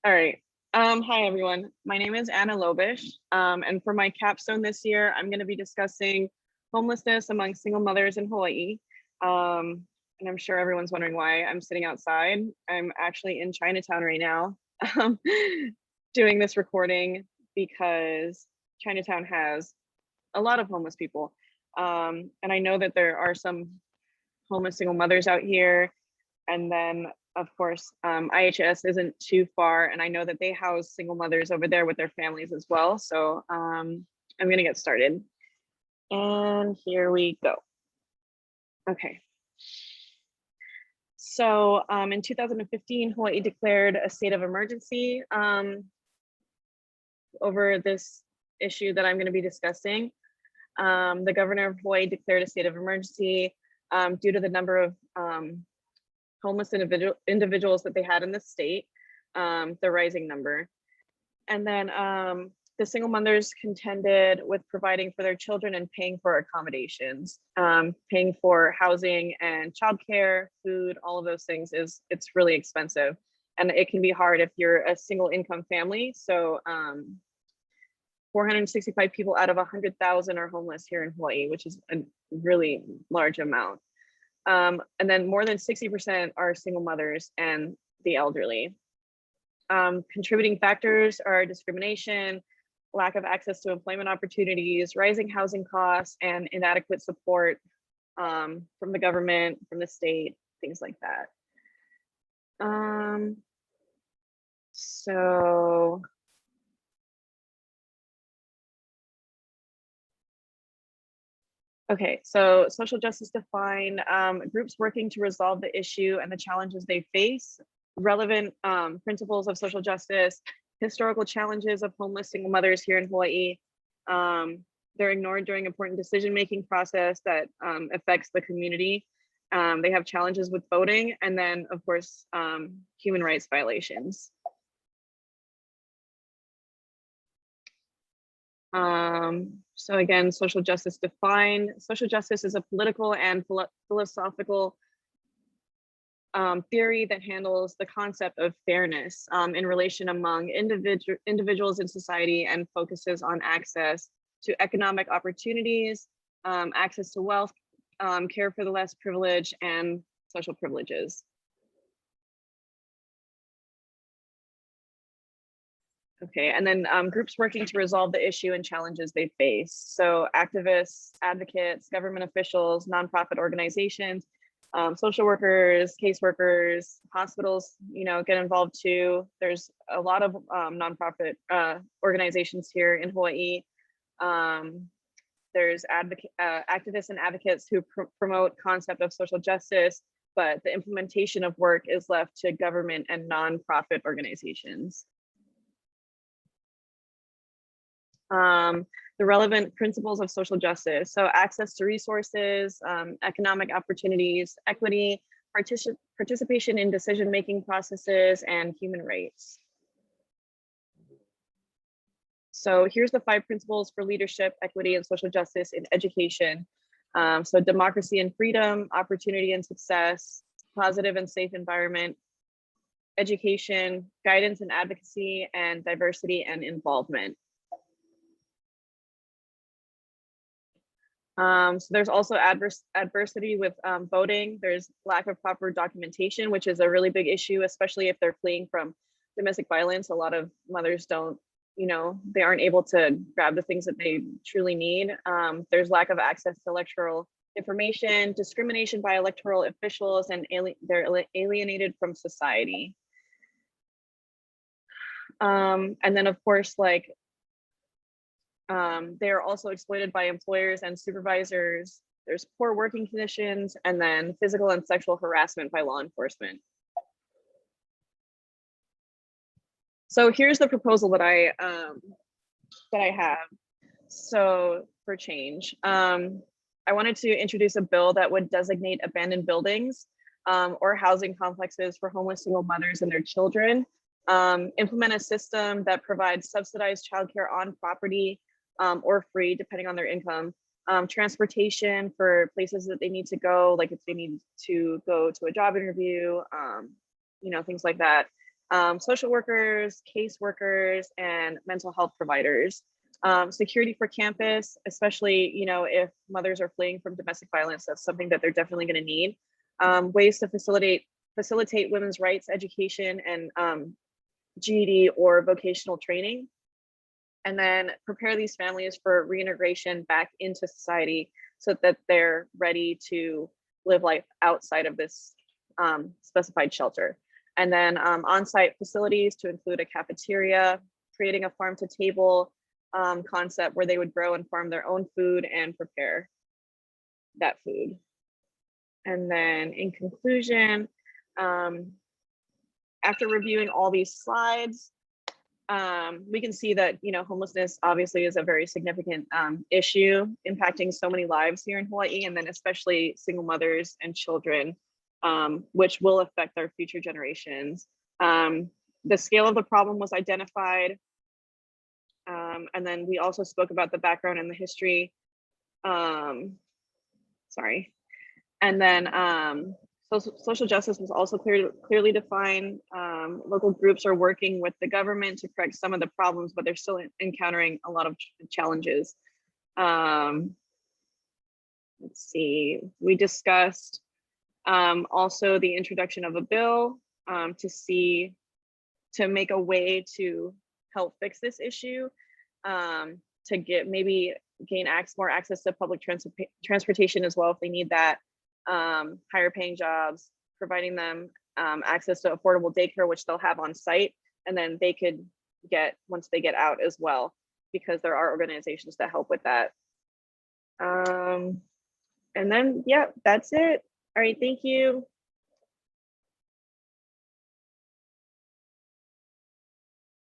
All right. Hi, everyone. My name is Anna Lobisch. And for my capstone this year, I'm going to be discussing homelessness among single mothers in Hawaii. And I'm sure everyone's wondering why I'm sitting outside. I'm actually in Chinatown right now, um, doing this recording because Chinatown has a lot of homeless people. And I know that there are some homeless single mothers out here. And then, of course, IHS isn't too far. And I know that they house single mothers over there with their families as well. So I'm going to get started. And here we go. Okay. So in 2015, Hawaii declared a state of emergency over this issue that I'm going to be discussing. The governor of Hawaii declared a state of emergency due to the number of homeless individuals that they had in the state, the rising number. And then the single mothers contended with providing for their children and paying for accommodations, paying for housing and childcare, food, all of those things it's really expensive. And it can be hard if you're a single income family. So 465 people out of 100,000 are homeless here in Hawaii, which is a really large amount. And then more than 60% are single mothers and the elderly. Contributing factors are discrimination, lack of access to employment opportunities, rising housing costs, and inadequate support from the government, from the state, things like that. Okay, so social justice defined groups working to resolve the issue and the challenges they face, relevant principles of social justice, historical challenges of homeless single mothers here in Hawaii. They're ignored during important decision-making process that affects the community. They have challenges with voting, and then of course, human rights violations. So again, social justice defined. Social justice is a political and philosophical theory that handles the concept of fairness in relation among individuals in society and focuses on access to economic opportunities, access to wealth, care for the less privileged, and social privileges. Okay, and then groups working to resolve the issue and challenges they face. So activists, advocates, government officials, nonprofit organizations, social workers, caseworkers, hospitals, get involved too. There's a lot of nonprofit organizations here in Hawaii. There's activists and advocates who promote concept of social justice, but the implementation of work is left to government and nonprofit organizations. The relevant principles of social justice. So access to resources, economic opportunities, equity, participation in decision-making processes, and human rights. So here's the 5 principles for leadership, equity, and social justice in education. So democracy and freedom, opportunity and success, positive and safe environment, education, guidance and advocacy, and diversity and involvement. So there's also adversity with voting. There's lack of proper documentation, which is a really big issue, especially if they're fleeing from domestic violence. A lot of mothers don't, they aren't able to grab the things that they truly need. There's lack of access to electoral information, discrimination by electoral officials, and they're alienated from society. And then of course, they are also exploited by employers and supervisors. There's poor working conditions, and then physical and sexual harassment by law enforcement. So here's the proposal that I have. So for change, I wanted to introduce a bill that would designate abandoned buildings or housing complexes for homeless single mothers and their children. Implement a system that provides subsidized childcare on property or free, depending on their income. Transportation for places that they need to go, like if they need to go to a job interview, things like that. social workers, caseworkers, and mental health providers. Security for campus, especially, you know, if mothers are fleeing from domestic violence, that's something that they're definitely going to need. Ways to facilitate women's rights education and GED or vocational training, and then prepare these families for reintegration back into society so that they're ready to live life outside of this specified shelter. And then on-site facilities to include a cafeteria, creating a farm to table concept where they would grow and farm their own food and prepare that food. And then in conclusion, after reviewing all these slides, we can see that, you know, homelessness obviously is a very significant issue impacting so many lives here in Hawaii, and then especially single mothers and children, which will affect our future generations. The scale of the problem was identified, and then we also spoke about the background and the history. Sorry. And then social justice was also clearly defined. Local groups are working with the government to correct some of the problems, but they're still encountering a lot of challenges. Let's see, we discussed also the introduction of a bill to make a way to help fix this issue, to gain more access to public transportation as well if they need that, higher paying jobs, providing them access to affordable daycare, which they'll have on site, and then they could get once they get out as well, because there are organizations that help with that. And then, yeah, that's it. All right, thank you.